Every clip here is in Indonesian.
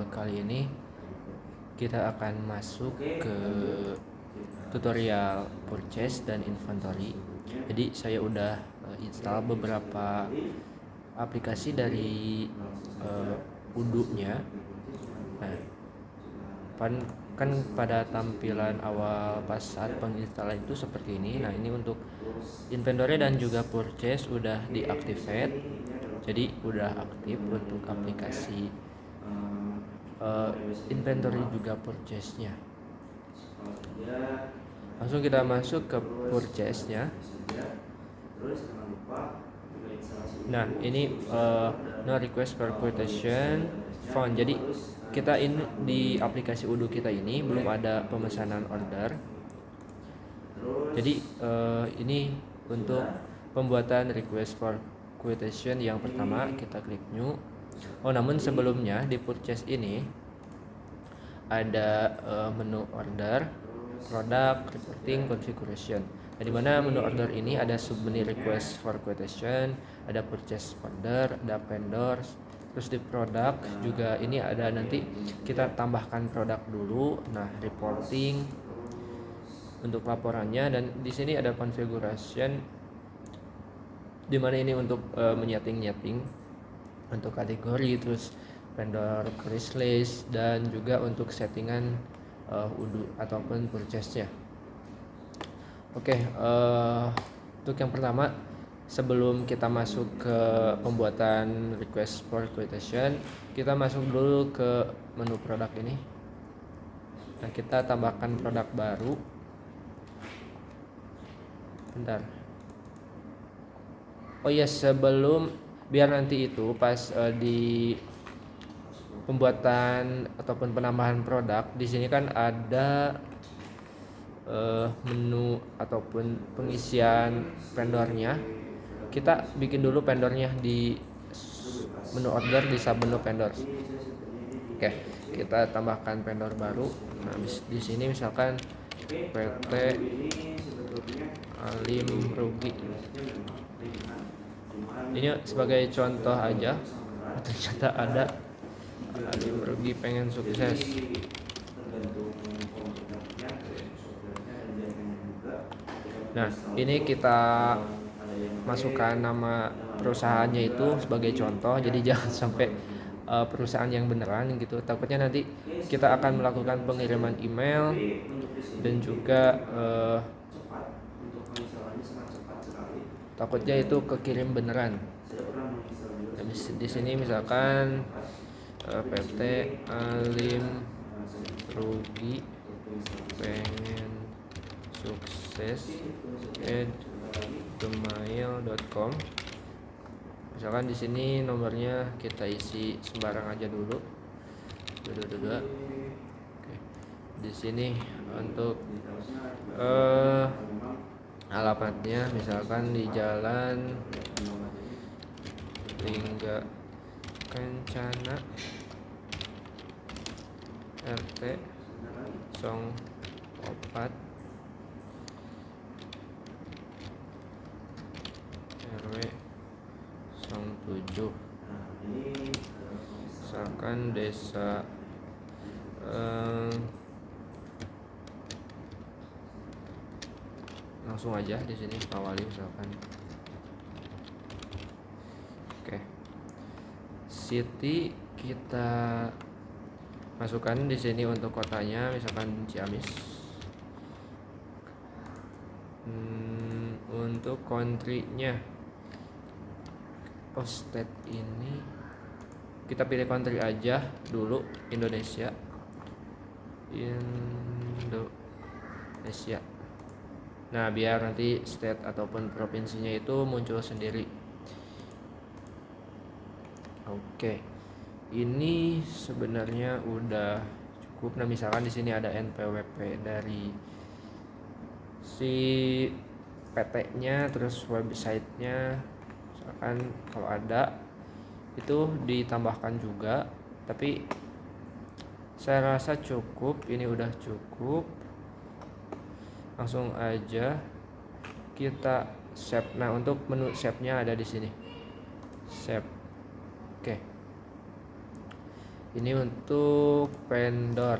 Kali ini kita akan masuk ke tutorial purchase dan inventory. Jadi saya udah install beberapa aplikasi dari Udu-nya. Nah, kan pada tampilan awal pas saat penginstalan itu seperti ini. Nah, ini untuk inventory dan juga purchase udah deactivate. Jadi udah aktif untuk aplikasi inventory juga purchase-nya. Langsung kita masuk ke purchase-nya. Nah, ini no request for quotation found. Jadi kita ini di aplikasi Udu kita ini belum ada pemesanan order. Jadi ini untuk pembuatan request for quotation yang pertama, kita klik new. Namun sebelumnya di purchase ini ada menu order, product, reporting, configuration. Nah, di mana menu order ini ada submenu request for quotation, ada purchase order, ada vendors, terus di product juga ini ada nanti kita tambahkan produk dulu. Nah, reporting untuk laporannya, dan di sini ada configuration di mana ini untuk menyeting untuk kategori, terus vendor cruise list, dan juga untuk settingan Udu ataupun purchase-nya. Untuk yang pertama, sebelum kita masuk ke pembuatan request for quotation, kita masuk dulu ke menu produk ini. Nah, kita tambahkan produk baru. Bentar. Sebelum, biar nanti itu pas di pembuatan ataupun penambahan produk, di sini kan ada menu ataupun pengisian vendornya. Kita bikin dulu vendornya di menu order, di sub menu vendor. Kita tambahkan vendor baru. Nah, di sini misalkan PT Alim Rugi. Ini sebagai contoh aja, ternyata ada Alim Rugi pengen sukses. Nah, ini kita masukkan nama perusahaannya itu sebagai contoh, jadi jangan sampai perusahaan yang beneran gitu. Takutnya nanti kita akan melakukan pengiriman email dan juga takutnya itu kekirim beneran. Di sini misalkan PT Alim Rugi pengen sukses @gmail.com. Misalkan di sini nomornya kita isi sembarang aja dulu. Di sini untuk alamatnya misalkan di Jalan Lingga Kencana RT 04 RW 07, misalkan desa langsung aja di sini awali misalkan. City kita masukkan di sini untuk kotanya, misalkan Ciamis. Untuk country-nya, state ini kita pilih country aja dulu, Indonesia. Nah, biar nanti state ataupun provinsinya itu muncul sendiri. Ini sebenarnya udah cukup. Nah, misalkan di sini ada NPWP dari si PT-nya, terus website-nya, misalkan kalau ada itu ditambahkan juga. Tapi saya rasa cukup, ini udah cukup. Langsung aja kita save. Nah, untuk menu save-nya ada di sini. Save. Ini untuk vendor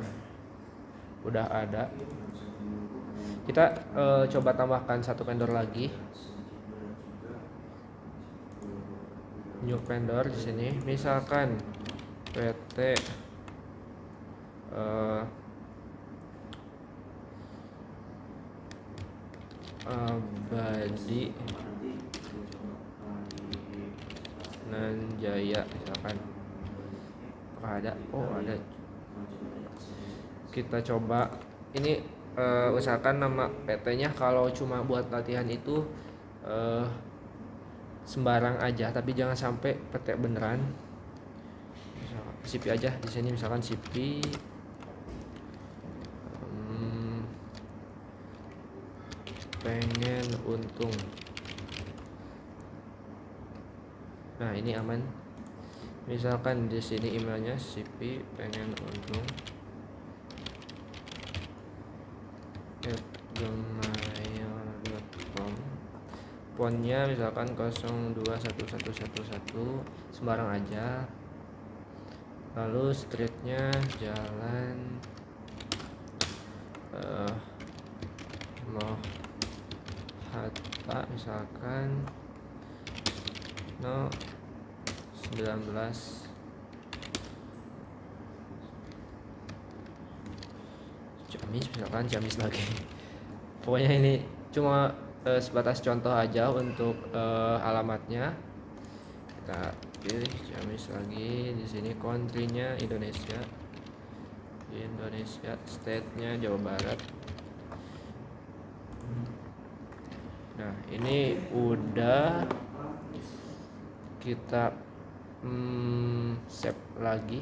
udah ada. Kita coba tambahkan satu vendor lagi. New vendor di sini, misalkan PT Abadi Nanjaya misalkan. Apakah ada? Oh ada. Kita coba ini usahakan nama PT-nya kalau cuma buat latihan itu sembarang aja, tapi jangan sampai PT beneran. Misalkan CP aja di sini, misalkan CP pengen untung. Nah ini aman. Misalkan di sini emailnya CP pengen untung @gmail.com. Fontnya misalkan 021111 sembarang aja. Lalu streetnya jalan Hatta misalkan 19 Ciamis misalkan, Ciamis lagi. Pokoknya ini cuma sebatas contoh aja untuk alamatnya. Kita pilih Ciamis lagi. Di sini country-nya Indonesia, state-nya Jawa Barat. Nah ini udah kita save lagi.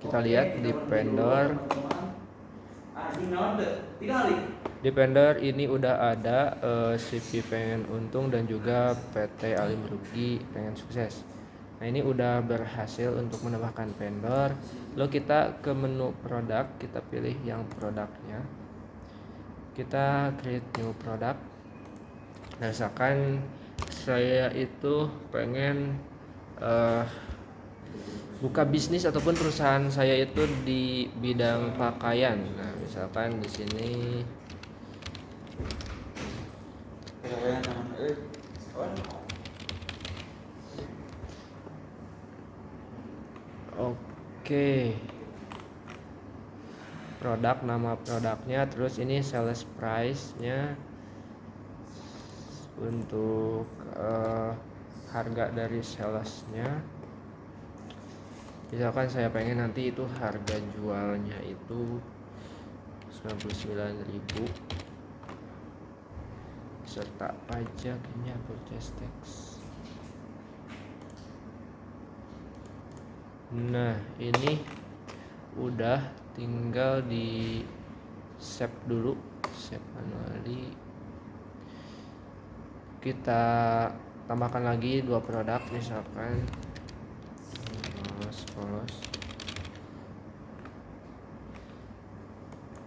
Kita lihat di vendor. Di vendor ini udah ada CP pengen untung dan juga PT Alim Rugi pengen sukses. Nah ini udah berhasil untuk menambahkan vendor. Lalu kita ke menu produk, kita pilih yang produknya. Kita create new product. Nah, misalkan saya itu pengen buka bisnis ataupun perusahaan saya itu di bidang pakaian. Nah, misalkan di sini oke. Produk, nama produknya, terus ini sales price-nya untuk harga dari salesnya. Misalkan saya pengen nanti itu harga jualnya itu 99.000 serta pajaknya, purchase tax. Nah ini udah tinggal di save dulu, save manually. Kita tambahkan lagi 2 produk, misalkan polos.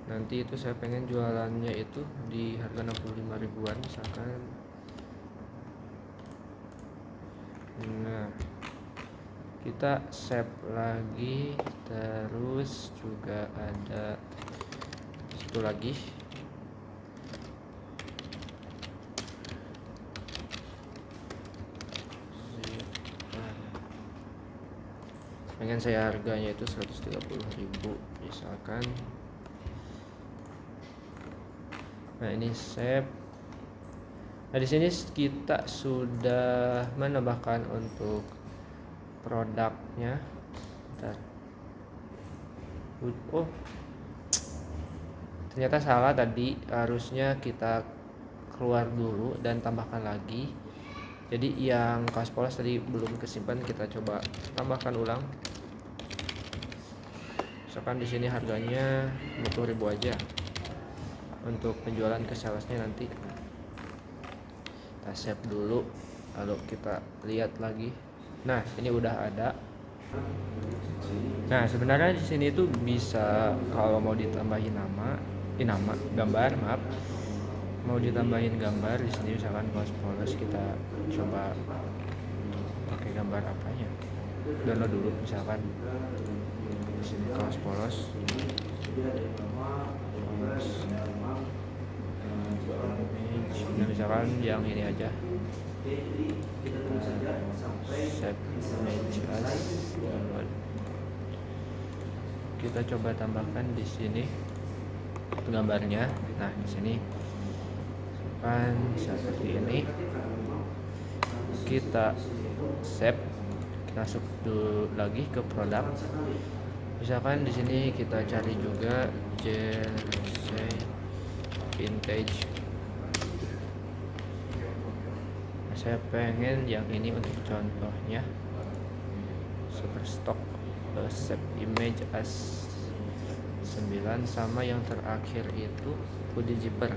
Nanti itu saya pengen jualannya itu di harga 65 ribuan misalkan. Nah kita save lagi, terus juga ada satu lagi. Pengen saya harganya itu 130.000 misalkan. Nah ini save. Nah di sini kita sudah menambahkan untuk produknya. Bentar. Oh ternyata salah tadi, harusnya kita keluar dulu dan tambahkan lagi. Jadi yang kaos polos tadi belum kesimpan, kita coba tambahkan ulang. Misalkan di sini harganya 50.000 aja untuk penjualan ke salesnya nanti. Kita save dulu, lalu kita lihat lagi. Nah ini udah ada. Nah sebenarnya di sini tuh bisa kalau mau ditambahin gambar, maaf. Mau ditambahin gambar di sini, misalkan kaos polos, kita coba pakai gambar apanya. download dulu, misalkan di sini kaos polos image. Nah, misalkan yang ini aja, save image as download. Kita coba tambahkan di sini gambarnya. Nah, di sini kan seperti ini. Kita save, masuk dulu lagi ke produk. Misalkan di sini kita cari juga jersey vintage. Nah, saya pengen yang ini untuk contohnya, Superstock, save image as 9, sama yang terakhir itu hoodie zipper.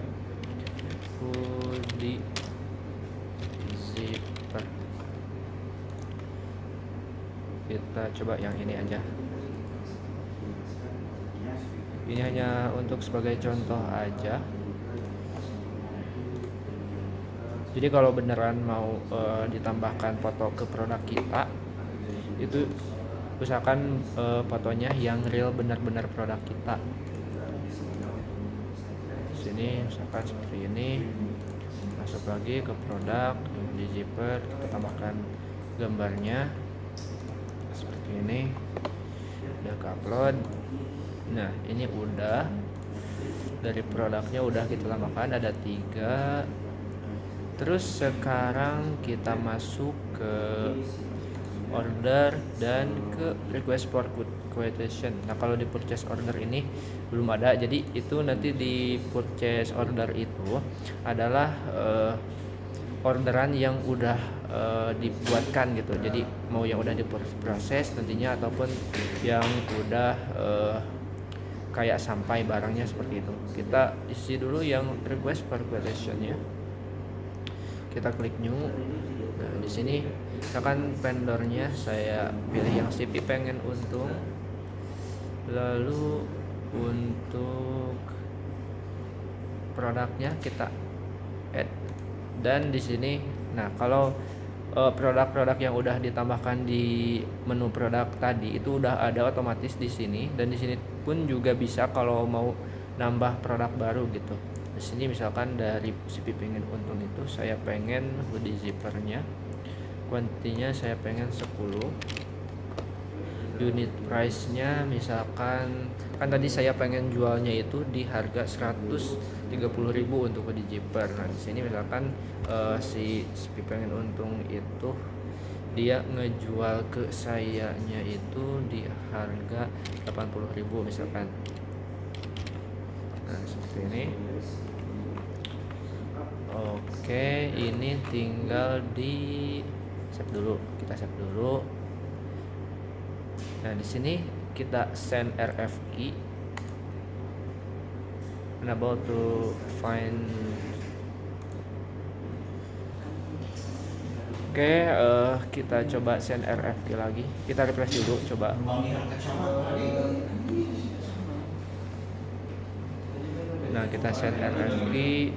Kita coba yang ini aja. Ini hanya untuk sebagai contoh aja. Jadi kalau beneran mau ditambahkan foto ke produk kita, itu usahakan fotonya yang real, benar-benar produk kita. Sini misalkan seperti ini, masuk lagi ke produk, di zipper, kita tambahkan gambarnya seperti ini. Udah ke upload. Nah, ini udah dari produknya udah kita tambahkan, ada 3. Terus sekarang kita masuk ke order dan ke request for quotation. Nah, kalau di purchase order ini belum ada, jadi itu nanti di purchase order itu adalah orderan yang udah dibuatkan gitu. Jadi mau yang udah diproses nantinya, ataupun yang udah kayak sampai barangnya seperti itu. Kita isi dulu yang request for quotation-nya. Kita klik new. Nah, di sini misalkan vendornya saya pilih yang CP pengen untung. Lalu untuk produknya kita add. Dan di sini, nah kalau produk-produk yang udah ditambahkan di menu produk tadi itu udah ada otomatis di sini, dan di sini pun juga bisa kalau mau nambah produk baru gitu. Di sini misalkan dari CP pengen untung itu saya pengen hoodie zippernya, kuantitinya saya pengen 10, unit price-nya misalkan kan tadi saya pengen jualnya itu di harga 130.000 untuk hoodie zipper. Nah, di sini misalkan si CP pengen untung itu dia ngejual ke sayanya itu di harga 80.000 misalkan. Nah, seperti ini. Oke, ini tinggal di save dulu. Kita save dulu. Nah, di sini kita send RF key. Unable to find. Oke, kita coba send RF key lagi. Kita refresh dulu, coba. Nah, kita send RF key.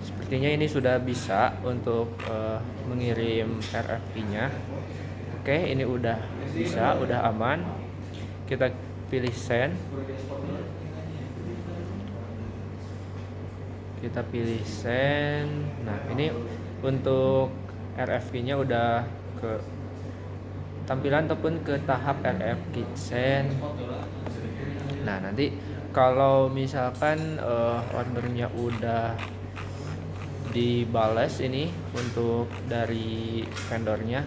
Sepertinya ini sudah bisa untuk mengirim RFP-nya. Oke, ini udah bisa, udah aman. Kita pilih send. Kita pilih send. Nah, ini untuk RFP-nya udah ke tampilan ataupun ke tahap RFP send. Nah, nanti kalau misalkan ordernya udah dibalas ini untuk dari vendornya,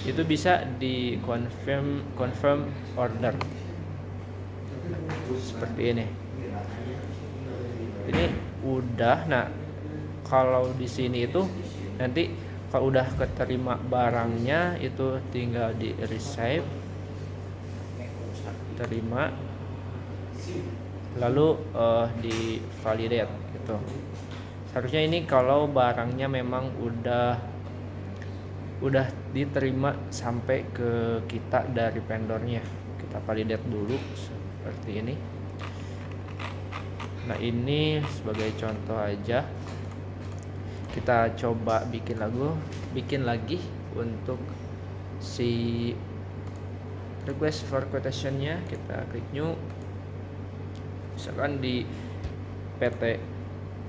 itu bisa di confirm order. Nah, seperti ini. Ini udah. Nah, kalau di sini itu nanti kalau udah keterima barangnya itu tinggal di receive, terima, lalu di validate gitu. Seharusnya ini kalau barangnya memang udah diterima sampai ke kita dari vendornya. Kita validate dulu seperti ini. Nah, ini sebagai contoh aja. Kita coba bikin lagi untuk si request for quotation-nya. Kita klik new. Misalkan di PT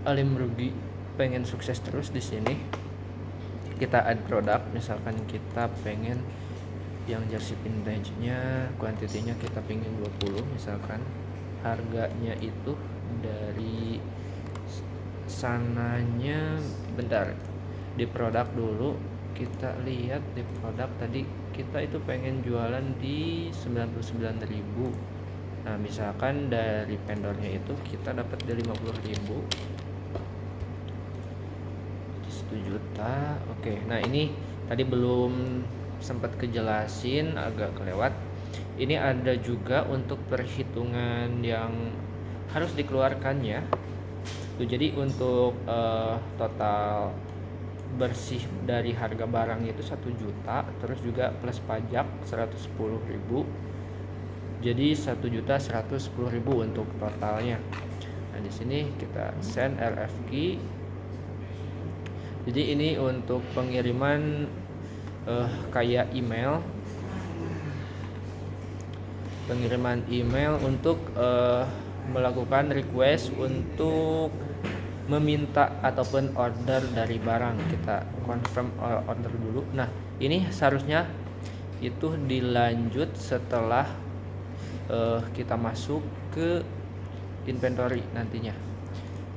Alim Rugi pengen sukses terus, di sini kita add produk. Misalkan kita pengen yang jersey vintage-nya, kuantitinya kita pengen 20, misalkan harganya itu dari sananya, bentar, di produk dulu kita lihat. Di produk tadi kita itu pengen jualan di 99.000. Nah, misalkan dari vendornya itu kita dapat di 50.000, 1 juta. Oke, nah ini tadi belum sempat kejelasin, agak kelewat. Ini ada juga untuk perhitungan yang harus dikeluarkannya. Tuh, jadi untuk total bersih dari harga barang itu 1 juta, terus juga plus pajak 110.000. Jadi 1.110.000 untuk totalnya. Nah, di sini kita send RF key. Jadi ini untuk pengiriman kayak email. Pengiriman email untuk melakukan request untuk meminta ataupun order dari barang. Kita confirm order dulu. Nah, ini seharusnya itu dilanjut setelah kita masuk ke inventory nantinya.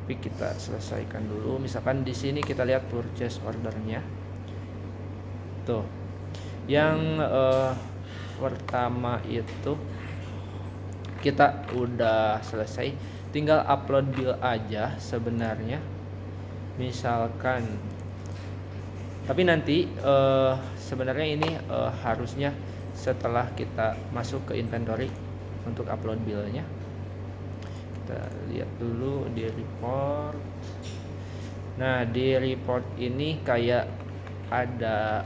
Tapi kita selesaikan dulu. Misalkan di sini kita lihat purchase ordernya. Tuh, yang pertama itu kita udah selesai, tinggal upload bill aja sebenarnya. Misalkan, tapi nanti sebenarnya ini harusnya setelah kita masuk ke inventory untuk upload billnya. Kita lihat dulu di report. Nah, di report ini kayak ada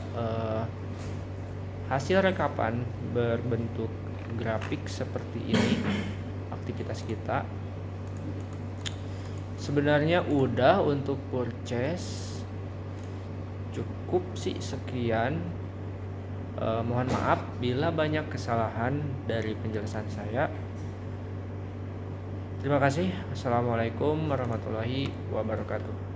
hasil rekapan berbentuk grafik seperti ini. Aktivitas kita sebenarnya udah untuk purchase, cukup sih sekian. Mohon maaf bila banyak kesalahan dari penjelasan saya. Terima kasih. Assalamualaikum warahmatullahi wabarakatuh.